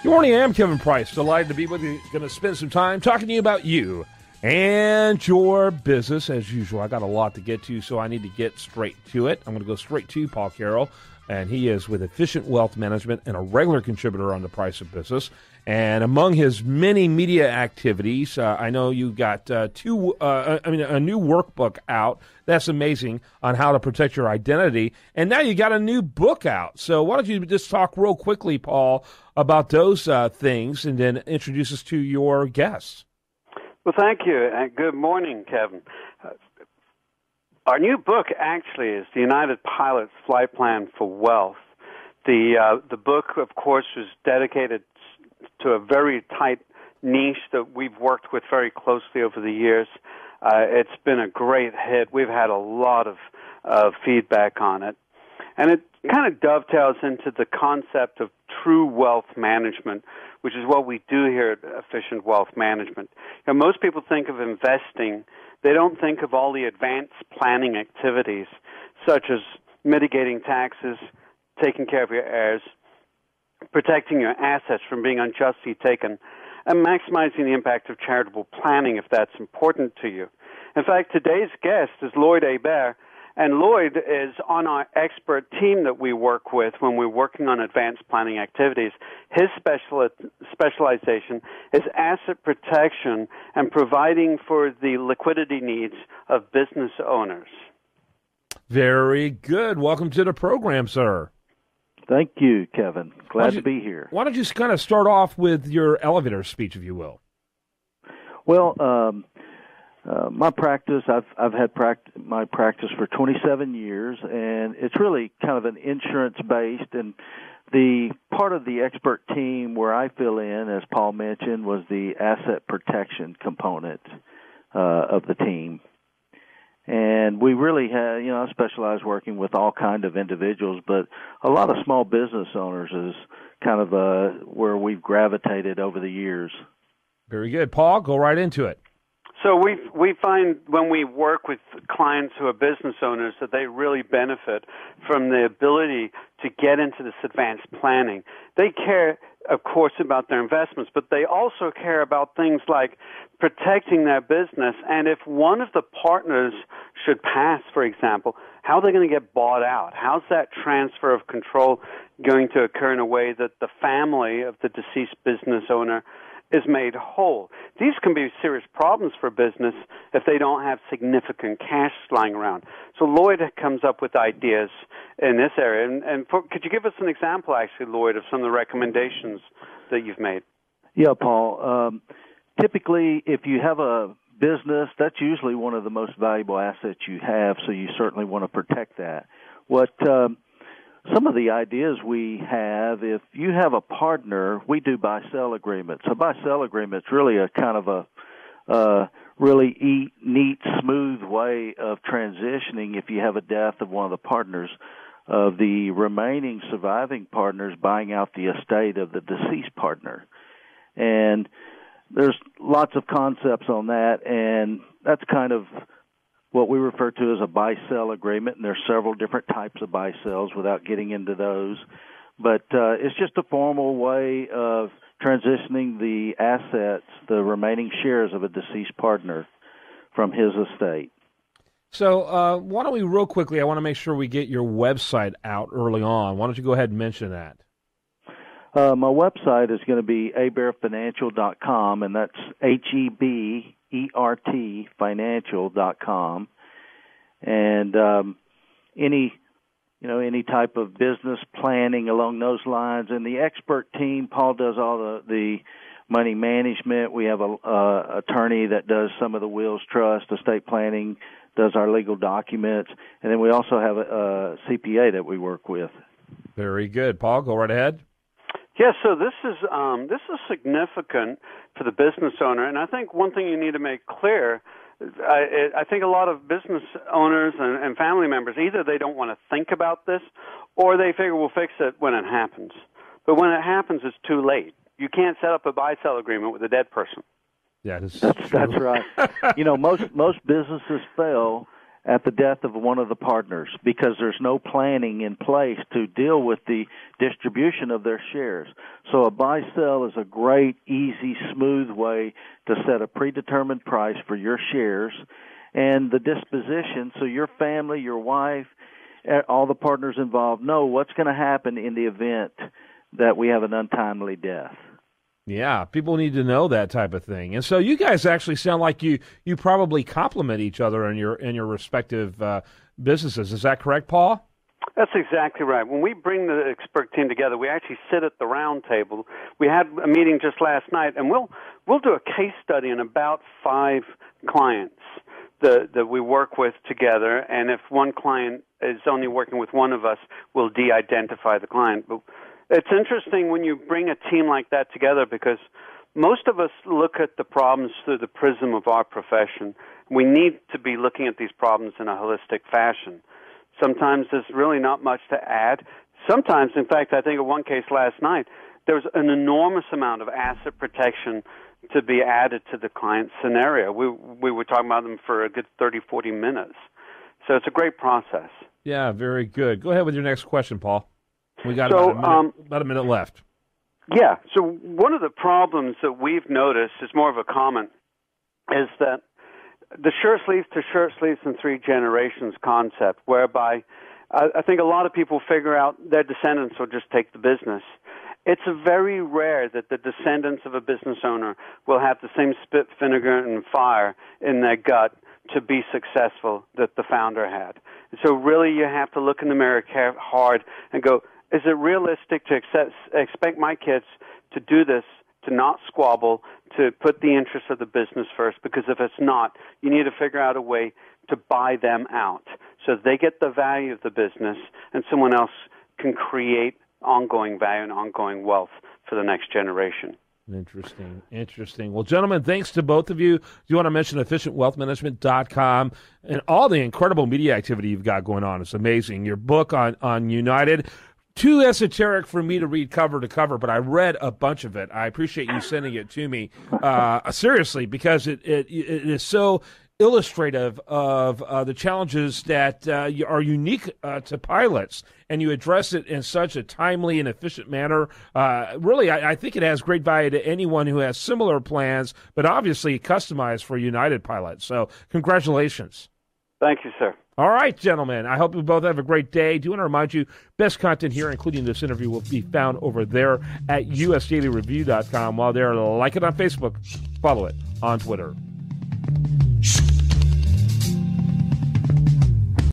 Good morning, I'm Kevin Price. Delighted to be with you. Going to spend some time talking to you about you and your business. As usual, I got a lot to get to, so I need to get straight to it. I'm going to go straight to Paul Carroll, and he is with Efficient Wealth Management and a regular contributor on The Price of Business. And among his many media activities, I know you got a new workbook out. That's amazing, on how to protect your identity. And now you got a new book out. So why don't you just talk real quickly, Paul, about those things, and then introduce us to your guests. Well, thank you, and good morning, Kevin. Our new book actually is the United Pilots Flight Plan for Wealth. The book, of course, was dedicated to a very tight niche that we've worked with very closely over the years. It's been a great hit. We've had a lot of feedback on it. And it kind of dovetails into the concept of true wealth management, which is what we do here at Efficient Wealth Management. You know, most people think of investing. They don't think of all the advanced planning activities, such as mitigating taxes, taking care of your heirs, protecting your assets from being unjustly taken, and maximizing the impact of charitable planning if that's important to you. In fact, today's guest is Lloyd Hebert, and Lloyd is on our expert team that we work with when we're working on advanced planning activities. His specialization is asset protection and providing for the liquidity needs of business owners. Very good. Welcome to the program, sir. Thank you, Kevin. Glad to be here. Why don't you kind of start off with your elevator speech, if you will? Well, my practice, I've had my practice for 27 years, and it's really kind of an insurance-based, and the part of the expert team where I fill in, as Paul mentioned, was the asset protection component of the team. And we really had, I specialize working with all kind of individuals, but a lot of small business owners is kind of where we've gravitated over the years. Very good. Paul, go right into it. So we find when we work with clients who are business owners that they really benefit from the ability to get into this advanced planning. They care, of course, about their investments, but they also care about things like protecting their business. And if one of the partners should pass, for example, how are they going to get bought out? How's that transfer of control going to occur in a way that the family of the deceased business owner is made whole? These can be serious problems for business if they don't have significant cash lying around. So Lloyd comes up with ideas in this area. Could you give us an example, actually, Lloyd, of some of the recommendations that you've made? Yeah, Paul. Typically, if you have a business, that's usually one of the most valuable assets you have, so you certainly want to protect that. Some of the ideas we have, if you have a partner, we do buy-sell agreements. A buy-sell agreement is really a kind of a really neat, smooth way of transitioning if you have a death of one of the partners, of the remaining surviving partners buying out the estate of the deceased partner. And there's lots of concepts on that, and that's kind of what we refer to as a buy-sell agreement, and there's several different types of buy-sells without getting into those. But it's just a formal way of transitioning the assets, the remaining shares of a deceased partner, from his estate. So why don't we, real quickly, I want to make sure we get your website out early on. Why don't you go ahead and mention that? My website is going to be hebertfinancial.com, and that's HEBERT financial.com. And any type of business planning along those lines. And the expert team, Paul does all the money management. We have a attorney that does some of the wills, trust, estate planning, does our legal documents, and then we also have a CPA that we work with. Very good. Paul, go right ahead. Yes, so this is significant for the business owner, and I think one thing you need to make clear, I think a lot of business owners and family members, either they don't want to think about this, or they figure we'll fix it when it happens. But when it happens, it's too late. You can't set up a buy-sell agreement with a dead person. Yeah, that's right. Most businesses fail at the death of one of the partners because there's no planning in place to deal with the distribution of their shares. So a buy-sell is a great, easy, smooth way to set a predetermined price for your shares and the disposition so your family, your wife, all the partners involved know what's going to happen in the event that we have an untimely death. Yeah, people need to know that type of thing. And so you guys actually sound like you probably complement each other in your respective businesses. Is that correct, Paul? That's exactly right. When we bring the expert team together, we actually sit at the round table. We had a meeting just last night, and we'll do a case study on about 5 clients that we work with together. And if one client is only working with one of us, we'll de-identify the client. But it's interesting when you bring a team like that together because most of us look at the problems through the prism of our profession. We need to be looking at these problems in a holistic fashion. Sometimes there's really not much to add. Sometimes, in fact, I think of one case last night, there was an enormous amount of asset protection to be added to the client scenario. We were talking about them for a good 30, 40 minutes. So it's a great process. Yeah, very good. Go ahead with your next question, Paul. We got about a minute left. Yeah. So one of the problems that we've noticed is more of a comment is that the shirt sleeves to shirt sleeves in 3 generations concept, whereby I think a lot of people figure out their descendants will just take the business. It's very rare that the descendants of a business owner will have the same spit, vinegar, and fire in their gut to be successful that the founder had. So really you have to look in the mirror hard and go, is it realistic to expect my kids to do this, to not squabble, to put the interests of the business first? Because if it's not, you need to figure out a way to buy them out so they get the value of the business and someone else can create ongoing value and ongoing wealth for the next generation. Interesting. Well, gentlemen, thanks to both of you. Do you want to mention efficientwealthmanagement.com and all the incredible media activity you've got going on? It's amazing. Your book on United, too esoteric for me to read cover to cover, but I read a bunch of it. I appreciate you sending it to me, seriously, because it is so illustrative of the challenges that are unique to pilots, and you address it in such a timely and efficient manner. Really, I think it has great value to anyone who has similar plans, but obviously customized for United pilots. So congratulations. Thank you, sir. All right, gentlemen. I hope you both have a great day. Do want to remind you, best content here, including this interview, will be found over there at usdailyreview.com. While there, like it on Facebook, follow it on Twitter.